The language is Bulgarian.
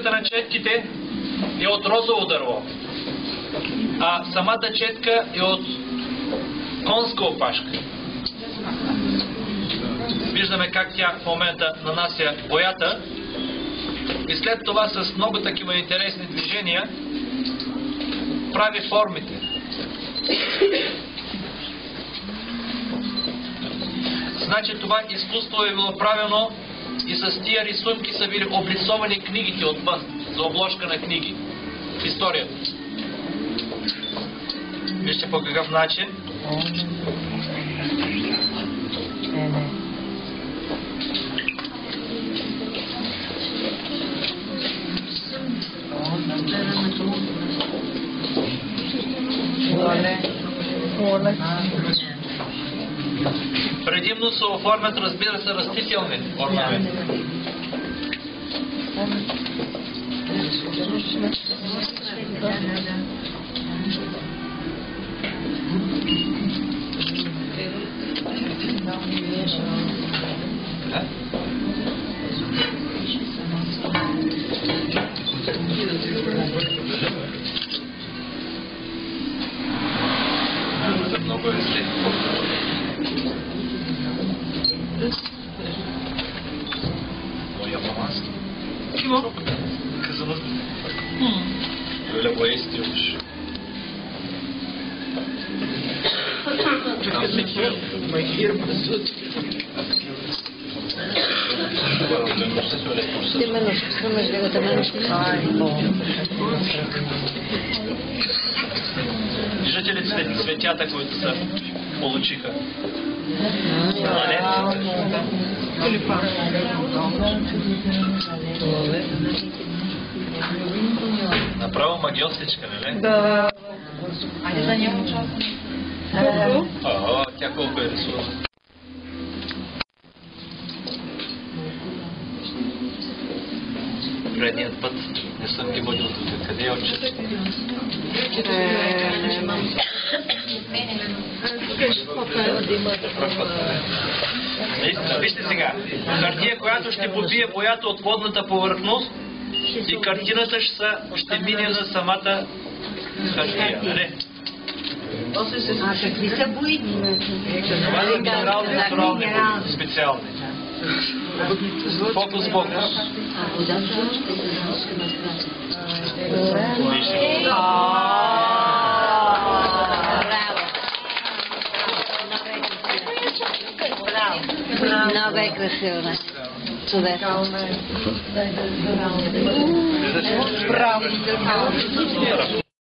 опашката на четките е от розово дърво, а самата четка е от конска опашка. Виждаме как тя в момента нанася боята и след това с много такива интересни движения прави формите. Значи това изкуство е било правено и с тия рисунки са били облицовани книгите отвън, за обложка на книги в историята. Вижте по какъв начин. Предимно се оформят, разбира се, растителни орнаменти. Много е след. Моя мама. Кимо? Казано. Böyle boya istiyormuş. Виждате ли цветята, които се получиха? Направо магиосничка, не? Да. Али за него участва? О, тя колко е рисува. Предният път не съм ги водил тук. Къде е отчет? Вижте сега. Хартия, която ще побие боята от водната повърхност и картината ще мине на самата хартия. Не? А какви са боите? Това са минерални натурални бои, специални. Фокус. Много е красиво. Чудесно. Браво!